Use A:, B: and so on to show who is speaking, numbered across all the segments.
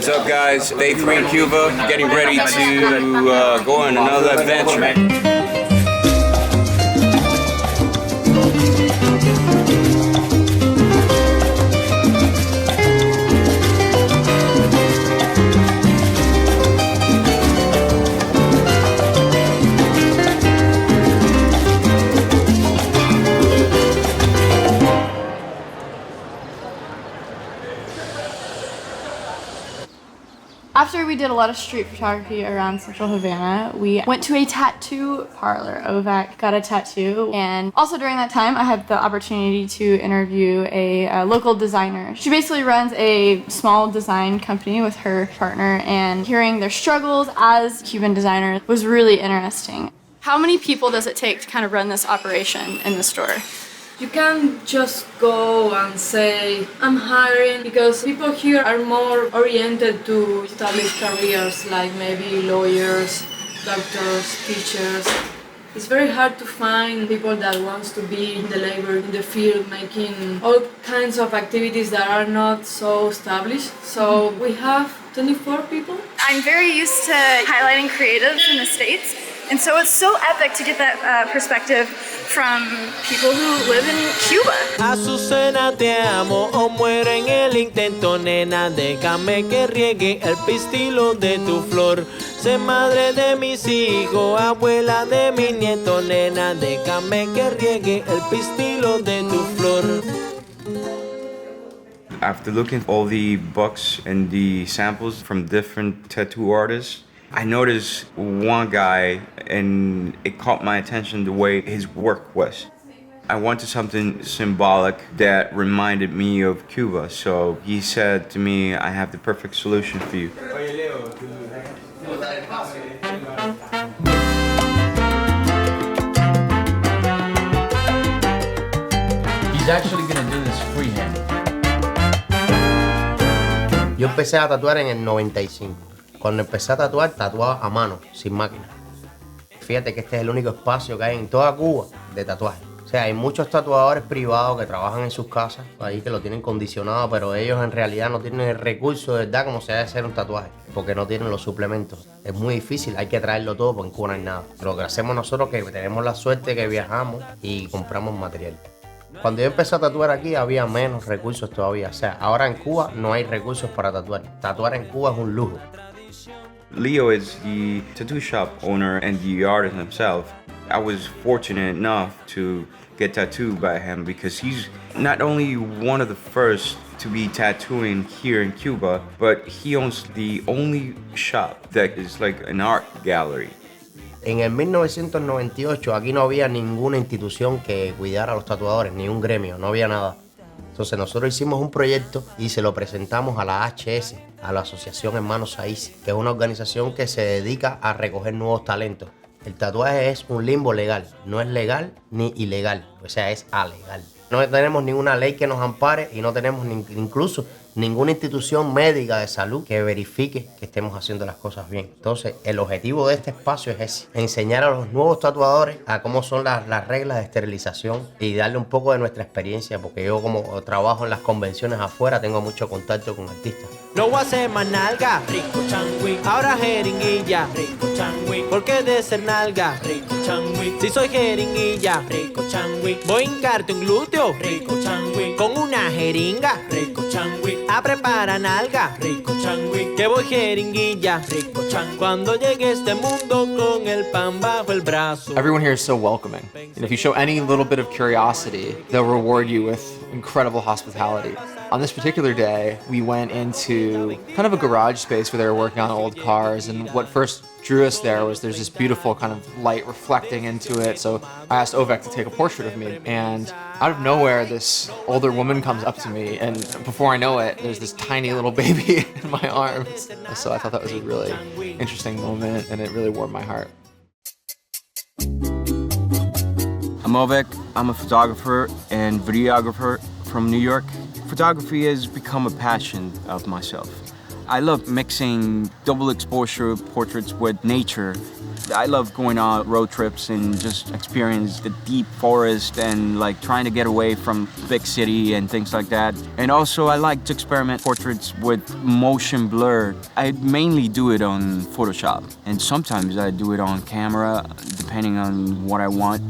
A: What's up, guys? Day 3 in Cuba, getting ready to go on another adventure.
B: After we did a lot of street photography around central Havana, we went to a tattoo parlor. Oveck got a tattoo, and also during that time I had the opportunity to interview a local designer. She basically runs a small design company with her partner, and hearing their struggles as Cuban designers was really interesting. How many people does it take to kind of run this operation in the store?
C: You can't just go and say, I'm hiring, because people here are more oriented to establish careers like maybe lawyers, doctors, teachers. It's very hard to find people that wants to be in the labor, in the field, making all kinds of activities that are not so established. So we have 24 people.
B: I'm very used to highlighting creatives in the States, and so it's so epic to get that perspective from people who live in Cuba.
D: Azucena, te amo o muero en el intento, nena, déjame que riegue el pistilo de tu flor. Sé madre de mis hijos, abuela de mi nieto, nena, déjame que riegue el pistilo de tu flor.
A: After looking at all the books and the samples from different tattoo artists, I noticed one guy, and it caught my attention the way his work was. I wanted something symbolic that reminded me of Cuba, so he said to me, I have the perfect solution for you.
E: He's actually gonna do this freehand.
F: Yo empecé a tatuar en el 95. Cuando empecé a tatuar, tatuaba a mano, sin máquina. Fíjate que este es el único espacio que hay en toda Cuba de tatuaje. O sea, hay muchos tatuadores privados que trabajan en sus casas, ahí que lo tienen condicionado, pero ellos en realidad no tienen el recurso de verdad como se debe hacer un tatuaje, porque no tienen los suplementos. Es muy difícil, hay que traerlo todo porque en Cuba no hay nada. Lo que hacemos nosotros es que tenemos la suerte que viajamos y compramos material. Cuando yo empecé a tatuar aquí había menos recursos todavía. O sea, ahora en Cuba no hay recursos para tatuar. Tatuar en Cuba es un lujo.
A: Leo is the tattoo shop owner and the artist himself. I was fortunate enough to get tattooed by him because he's not only one of the first to be tattooing here in Cuba, but he owns the only shop that is like an art gallery.
F: En el 1998 aquí no había ninguna institución que cuidara a los tatuadores, ni un gremio, no había nada. Entonces nosotros hicimos un proyecto y se lo presentamos a la HS, a la Asociación Hermanos Saiz, que es una organización que se dedica a recoger nuevos talentos. El tatuaje es un limbo legal, no es legal ni ilegal, o sea, es alegal. No tenemos ninguna ley que nos ampare y no tenemos incluso ninguna institución médica de salud que verifique que estemos haciendo las cosas bien. Entonces, el objetivo de este espacio es ese, enseñar a los nuevos tatuadores a cómo son las reglas de esterilización y darle un poco de nuestra experiencia, porque yo como trabajo en las convenciones afuera, tengo mucho contacto con artistas.
D: No voy a hacer más nalga, rico changui. Ahora jeringuilla, rico changui. ¿Por qué de ser nalga, rico changui? Si soy jeringuilla, rico changui. Voy a hincarte un glúteo, rico changui. Con una jeringa, rico changui. A preparar nalga, rico changui. Que voy jeringuilla, rico changui. Cuando llegue este mundo con el pan bajo el brazo.
G: Everyone here is so welcoming. And if you show any little bit of curiosity, they'll reward you with incredible hospitality. On this particular day, we went into kind of a garage space where they were working on old cars, and what first drew us there was there's this beautiful kind of light reflecting into it. So I asked Oveck to take a portrait of me, and out of nowhere, this older woman comes up to me, and before I know it, there's this tiny little baby in my arms. So I thought that was a really interesting moment, and it really warmed my heart.
A: I'm Oveck. I'm a photographer and videographer from New York. Photography has become a passion of myself. I love mixing double exposure portraits with nature. I love going on road trips and just experience the deep forest and like trying to get away from big city and things like that. And also I like to experiment portraits with motion blur. I mainly do it on Photoshop, and sometimes I do it on camera depending on what I want.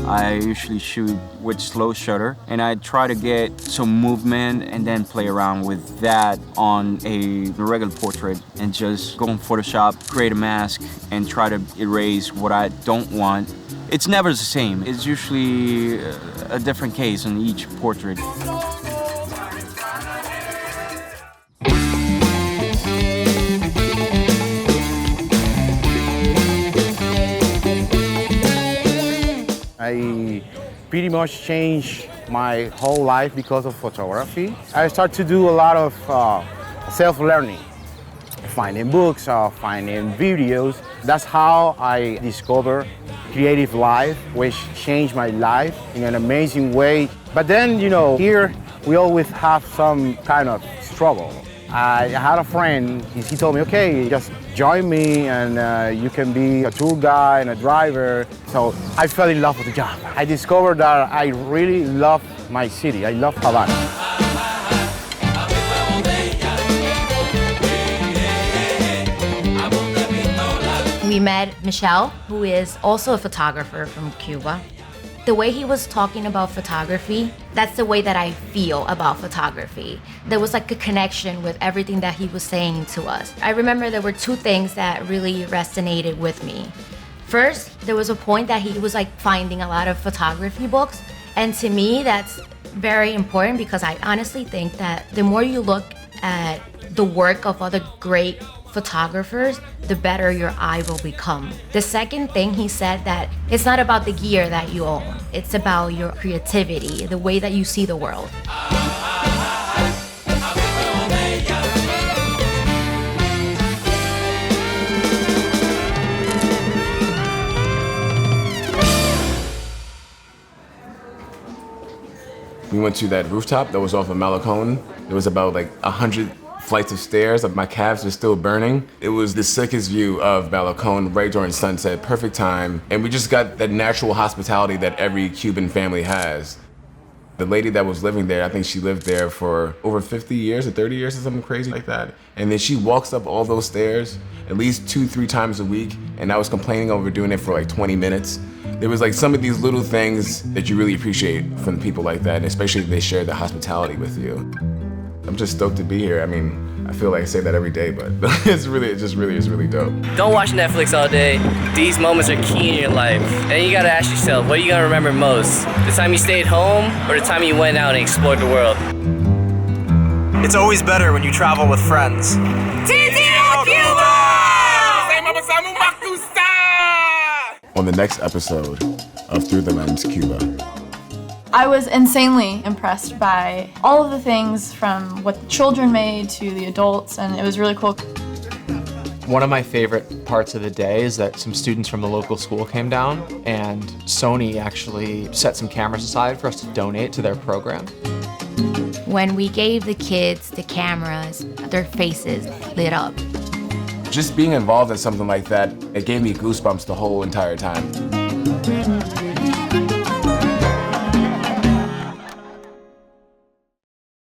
A: I usually shoot with slow shutter, and I try to get some movement and then play around with that on a regular portrait and just go in Photoshop, create a mask, and try to erase what I don't want. It's never the same. It's usually a different case on each portrait.
H: I pretty much changed my whole life because of photography. I started to do a lot of self-learning, finding books, finding videos. That's how I discovered Creative Life, which changed my life in an amazing way. But then, here we always have some kind of struggle. I had a friend, he told me, okay, just join me and you can be a tour guide and a driver. So I fell in love with the job. I discovered that I really love my city. I love Havana.
I: We met Michel, who is also a photographer from Cuba. The way he was talking about photography, that's the way that I feel about photography. There was like a connection with everything that he was saying to us. I remember there were two things that really resonated with me. First, there was a point that he was like finding a lot of photography books. And to me, that's very important because I honestly think that the more you look at the work of other great photographers, the better your eye will become. The second thing he said, that it's not about the gear that you own, it's about your creativity, the way that you see the world.
J: We went to that rooftop that was off of Malecon. It was about like 100 flights of stairs. My calves were still burning. It was the sickest view of Malecon right during sunset, perfect time. And we just got that natural hospitality that every Cuban family has. The lady that was living there, I think she lived there for over 50 years or 30 years or something crazy like that. And then she walks up all those stairs at least 2-3 times a week. And I was complaining over doing it for like 20 minutes. There was like some of these little things that you really appreciate from people like that, especially if they share the hospitality with you. I'm just stoked to be here. I mean, I feel like I say that every day, but it just really is really dope.
K: Don't watch Netflix all day. These moments are key in your life. And you gotta ask yourself, what are you gonna remember most? The time you stayed home or the time you went out and explored the world?
L: It's always better when you travel with friends. TTLCUBA!
J: On the next episode of Through the Lens Cuba.
B: I was insanely impressed by all of the things from what the children made to the adults, and it was really cool.
G: One of my favorite parts of the day is that some students from the local school came down, and Sony actually set some cameras aside for us to donate to their program.
I: When we gave the kids the cameras, their faces lit up.
J: Just being involved in something like that, it gave me goosebumps the whole entire time.